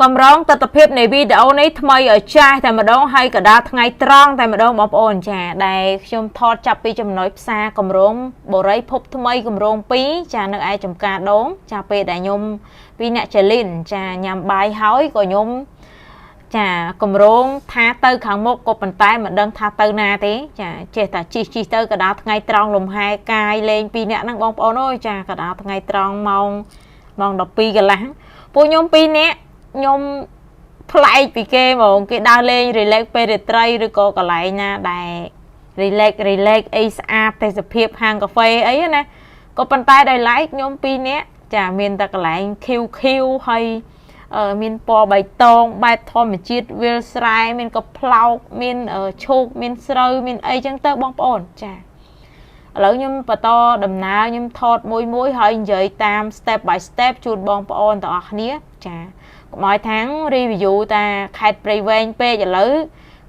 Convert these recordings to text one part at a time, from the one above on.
កម្រងទស្សនភាពនៃវីដេអូនេះថ្មីឲ្យចាស់តែម្ដងហើយកដាថ្ងៃត្រង់តែម្ដងបងប្អូនចាដែលខ្ញុំថតចាប់ពីចំណុចផ្សារកម្រងបូរីភពថ្មីកម្រង2ចានៅឯចំការដងចាពេលដែលខ្ញុំពីអ្នកចលិនចាញ៉ាំបាយហើយក៏ខ្ញុំចាកម្រងថាទៅខាងមុខក៏ប៉ុន្តែមិនដឹងថាទៅណាទេចាចេះតែជីទៅកដាថ្ងៃត្រង់លំហែកាយលេងពីអ្នកហ្នឹងបងប្អូនអើយចាកដាថ្ងៃត្រង់ម៉ោង12កន្លះពួកខ្ញុំពីរនាក់ខ្ញុំប្លែកពីគេហ្មងគេដើរលេង relax ពេលរាត្រីឬក៏កន្លែងណាដែល relax អីស្អាតទេសភាពហាងកាហ្វេអីណាក៏ប៉ុន្តែដោយឡែកខ្ញុំពីរនាក់ចាមានតែកន្លែង QQ ហើយមានពណ៌បៃតងបែបធម្មជាតិវាលស្រែមានកផ្លោកមានឈូកមានស្រូវមានអីចឹងទៅបងប្អូនចាឥឡូវខ្ញុំបន្តដំណើរខ្ញុំថតមួយហើយនិយាយតាម step by step ជូនបងប្អូនទាំងអស់គ្នាចាកុំឲ្យថាង review តាខេត្តព្រៃវែងពេកឥឡូវ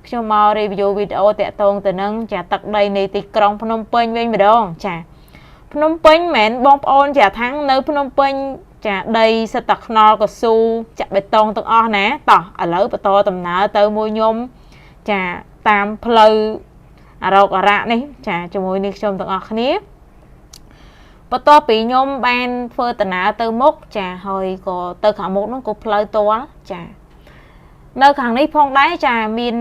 ខ្ញុំមក review វីដេអូតាក់ទងទៅនឹងចាទឹកដីនៃទីក្រុងភ្នំពេញវិញម្ដងចាភ្នំពេញមិនមែនបងប្អូនចាថាងនៅភ្នំពេញចាដីសិតតែខ្នល់កស៊ូចាក់បេតុងទាំងអស់ណាតោះឥឡូវបន្តដំណើរទៅមួយខ្ញុំចាតាមផ្លូវអារោគអារៈនេះចាជាមួយនេះខ្ញុំទាំងអស់គ្នាបន្ទាប់ពីខ្ញុំបានធ្វើដំណើរទៅមុខចាហើយក៏ទៅខាងមុខនោះក៏ផ្លូវទាល់ចានៅខាងនេះផងដែរចាមាន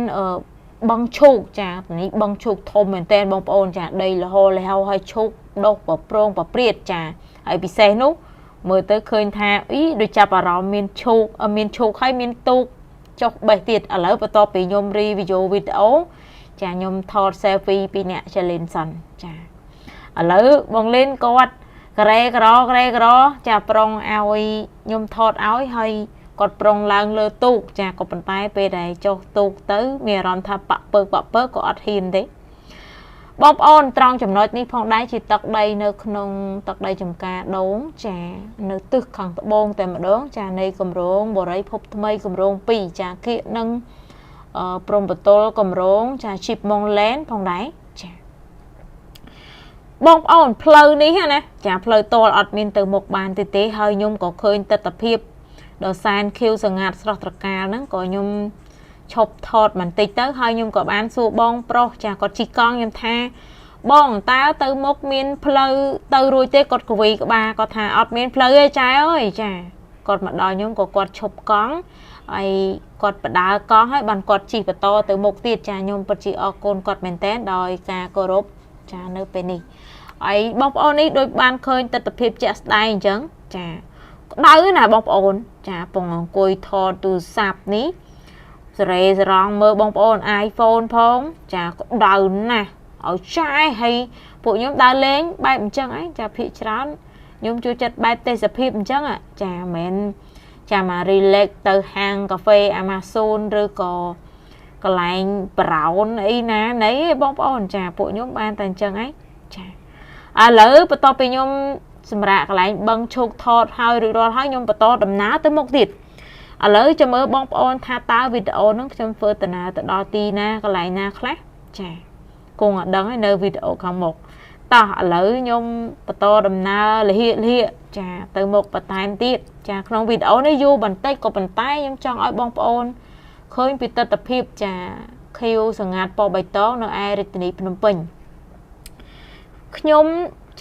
បឹងឈូកចានេះបឹងឈូកធំមែនតើបងប្អូនចាដីលហោលហៅហើយឈូកដុះប្រប្រងប្រព្រាតចាហើយពិសេសនោះមើលទៅឃើញថាដូចចាប់អារម្មណ៍មានឈូកហើយមានទូកចុះបេះទៀតឥឡូវបន្ទាប់ពីខ្ញុំ review វីដេអូចាខ្ញុំថត selfie ពីអ្នកចលិនសិនចាឥឡូវបងលេនគាត់ក្រេក្រចាប្រុងឲ្យខ្ញុំថតឲ្យហើយគាត់ប្រុងឡើងលើទូកចាក៏ប៉ុន្តែពេលដែលចុះទូកទៅមានអារម្មណ៍ថាបាក់ពើក៏អត់ហ៊ានទេបងប្អូនត្រង់ចំណុចនេះផងដែរជាទឹកដីនៅក្នុងទឹកដីចំការដងចានៅទិសខាងត្បូងតែម្ដងចានៃគម្រោងបូរីភពថ្មីគម្រោង2ចាគៀកនឹងព្រំបន្ទល់គម្រោងចា Chip Mongland ផងដែរចាបងប្អូនផ្លូវនេះណាចាផ្លូវតលអត់មានទៅមុខបានទេហើយខ្ញុំក៏ឃើញទស្សនភាពដ៏សែនខៀវសង្ងាត់ស្រស់ត្រកាលហ្នឹងក៏ខ្ញុំឈប់ថតបន្តិចទៅហើយខ្ញុំក៏បានសួរបងប្រុសចាគាត់ជីកង់ខ្ញុំថាបងតើទៅមុខមានផ្លូវទៅរួចទេគាត់កវីក្បាលគាត់ថាអត់មានផ្លូវទេចែអើយចាគាត់មកដល់ខ្ញុំក៏គាត់ឈប់កង់ហើយគាត់បដើកង់ហើយបានគាត់ជិះបន្តទៅមុខទៀតចាខ្ញុំពិតជាអរគុណគាត់មែនតើដោយការគោរពចានៅពេលនេះហើយបងប្អូននេះដូចបានឃើញទស្សនភាពជាក់ស្ដែងអញ្ចឹងចាក្តៅណាបងប្អូនចាពងអង្គុយថតទូរស័ព្ទនេះសរេសរងមើលបងប្អូន iPhone ផងចាក្តៅណាស់ឲ្យចាយហើយពួកខ្ញុំដើរលេងបែបអញ្ចឹងឯងចាភាគច្រើនខ្ញុំចូលចិត្តបែបទេសភាពអញ្ចឹងចាមិនចាមក relax ទៅហាងកាហ្វេ Amazon ឬក៏កន្លែង brown អីណាណីបងប្អូនចាពួកខ្ញុំបានតែអញ្ចឹងឯងចាឥឡូវបន្ទាប់ពីខ្ញុំសម្រាប់កន្លែងបឹងឈោកថតហើយរួចរាល់ហើយខ្ញុំបន្តដំណើរទៅមុខទៀតឥឡូវចាំមើលបងប្អូនថាតើវីដេអូហ្នឹងខ្ញុំធ្វើដំណើរទៅដល់ទីណាកន្លែងណាខ្លះចាគង់អត់ដឹងហើយនៅវីដេអូខាងមុខតោះឥឡូវខ្ញុំបន្តដំណើរលហៀកចាទៅមុខបន្ថែមទៀតចាក្នុងវីដេអូនេះយូរបន្តិចក៏ប៉ុន្តែខ្ញុំចង់ឲ្យបងប្អូនឃើញពីទស្សនភាពចាខៀវសង្ងាត់ពណ៌បៃតងនៅឯរាជធានីភ្នំពេញខ្ញុំ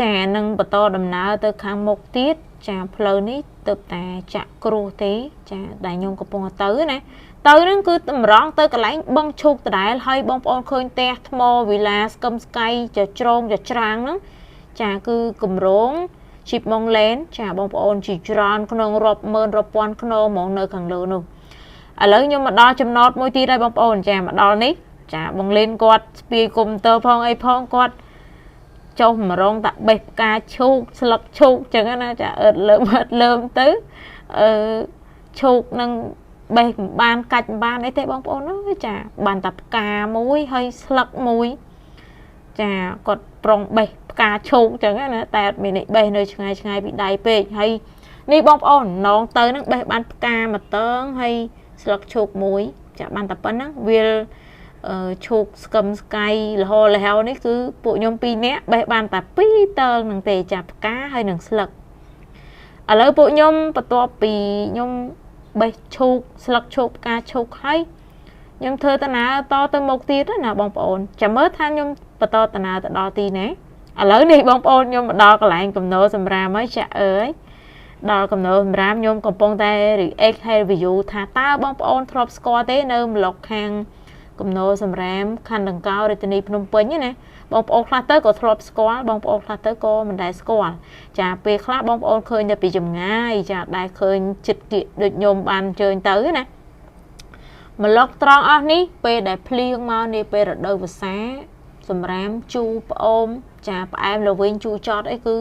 ចានឹងបន្តដំណើរទៅខាងមុខទៀតចាផ្លូវនេះទៅតែចាក់គ្រោះទេចាដែលខ្ញុំកំពុងទៅណាទៅនឹងគឺតម្រង់ទៅកន្លែងបឹងឈូកដដែលហើយបងប្អូនឃើញផ្ទះថ្មវិឡាស្កឹមស្កៃចច្ច្រាងហ្នឹងចាគឺគម្រោង Chip Mongland ចាបងប្អូនជាច្រើនក្នុងរាប់ម៉ឺនរាប់ពាន់ខ្នងហ្មងនៅខាងលើនោះឥឡូវខ្ញុំមកដល់ចំណតមួយទៀតហើយបងប្អូនចាមកដល់នេះចាបងលេនគាត់ស្ពាយកុំព្យូទ័រផងអីផងគាត់ចុះមករងតាបេះផ្កាឈូកស្លឹកឈូកចឹងណាចាអឺលើមទៅឈូកនឹងបេះបានកាច់បានអីទេបងប្អូនអើយចាបានតាផ្កាមួយហើយស្លឹកមួយចាគាត់ប្រុងបេះផ្កាឈូកចឹងណាតែអត់មាននេះបេះនៅឆ្ងាយពីដៃពេកហើយនេះបងប្អូននងទៅនឹងបេះបានផ្កាមួយតើងហើយស្លឹកឈូកមួយចាបានតែប៉ុណ្ណឹងវាឈូកស្កឹមស្កៃលហោលហៅនេះគឺពួកខ្ញុំពីរនាក់បេះបានតែ2តើងនឹងទេចាផ្កាហើយនឹងស្លឹកឥឡូវពួកខ្ញុំបន្ទាប់ពីខ្ញុំ បេះឈូកស្លឹកឈូកផ្កាឈូកហើយខ្ញុំធ្វើតាណាតទៅមុខទៀតណាបងប្អូនចាំមើលថាខ្ញុំបន្តតាណាទៅដល់ទីណាឥឡូវនេះបងប្អូនខ្ញុំមកដល់កន្លែងកំណោសម្រាមហើយចាក់អើយដល់កំណោសម្រាមខ្ញុំកំពុងតែ react ហើយ review ថាតើបងប្អូនធ្លាប់ស្គាល់ទេនៅម្លុកខាងកំណោសម្រាមខណ្ឌដង្កោរាជធានីភ្នំពេញណាបងប្អូនខ្លះទៅក៏ធ្លាប់ស្គាល់បងប្អូនខ្លះទៅក៏មិនដែលស្គាល់ចាពេលខ្លះបងប្អូនឃើញតែពីចម្ងាយចាដែលឃើញចិត្តគៀកដូចខ្ញុំបានអញ្ជើញទៅណាម្លុកត្រង់អស់នេះពេលដែលភ្លៀងមកនេះពេលរដូវវស្សាសម្រាមជូរផ្អូមចាផ្អែមល្វីងជូរចត់អីគឺ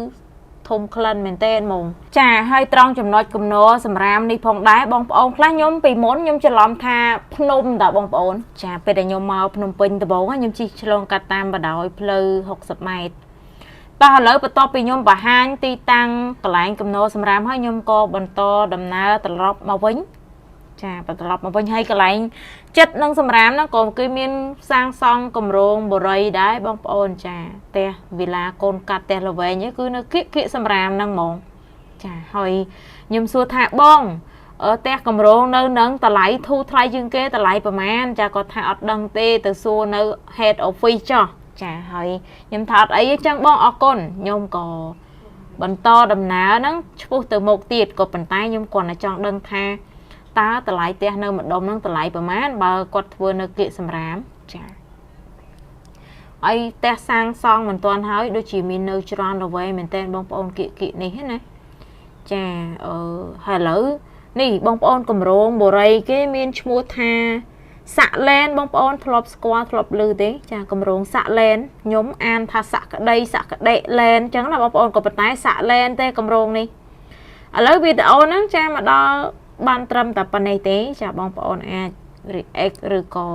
ធំក្លិនមែនតើហ្មងចាហើយត្រង់ចំណុចគំនរសម្រាមនេះផងដែរបងប្អូនខ្លះខ្ញុំពីមុនខ្ញុំច្រឡំថាភ្នំតើបងប្អូនចាពេលដែលខ្ញុំមកភ្នំពេញដំបូងខ្ញុំជិះឆ្លងកាត់តាមបណ្ដោយផ្លូវ60ម៉ែត្រតោះឥឡូវបន្ទាប់ពីខ្ញុំបង្ហាញទីតាំងកន្លែងគំនរសម្រាមហើយខ្ញុំក៏បន្តដំណើរត្រឡប់មកវិញចាបន្ទាប់មកវិញហើយកន្លែងចិត្តនឹងសម្រាមហ្នឹងក៏គឺមានសាងសង់គម្រោងបុរីដែរបងប្អូនចាផ្ទះវិឡាកូនកាត់ផ្ទះល្វែងគឺនៅគៀកសម្រាមហ្នឹងហ្មងចាហើយខ្ញុំសួរថាបងផ្ទះគម្រោងនៅនឹងតម្លៃធូរថ្លៃជាងគេតម្លៃប្រហែលចាគាត់ថាអត់ដឹងទេទៅសួរនៅ head office ចុះចាហើយខ្ញុំថាអត់អីទេចឹងបងអរគុណខ្ញុំក៏បន្តដំណើរហ្នឹងឆ្ពោះទៅមុខទៀតក៏ប៉ុន្តែខ្ញុំគ្រាន់តែចង់ដឹងថាតើតម្លៃផ្ទះនៅម្ដុំហ្នឹងតម្លៃប្រហែលបើគាត់ធ្វើនៅគៀកសម្រាមចាហើយផ្ទះសាងសង់មិនទាន់ហើយដូចជាមាននៅច្រនល្វែងមែនតើបងប្អូនគៀកនេះណាចាហើយឥឡូវនេះបងប្អូនគម្រោងបុរីគេមានឈ្មោះថាសាក់ឡែនបងប្អូនធ្លាប់ស្គាល់ធ្លាប់ឮទេចាគម្រោងសាក់ឡែនខ្ញុំអានថាសាក់ក្តីសាក់ក្តីឡែនអញ្ចឹងណាបងប្អូនក៏ប៉ុន្តែសាក់ឡែនទេគម្រោងនេះឥឡូវវីដេអូហ្នឹងចាមកដល់បានត្រឹមតែប៉ុណ្ណេះទេចាបងប្អូនអាច react ឬក៏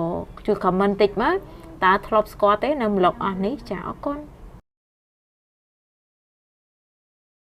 ជួយ comment តិចមើលតើធ្លាប់ស្គាល់ទេនៅម្លុកអស់នេះចាអរគុណ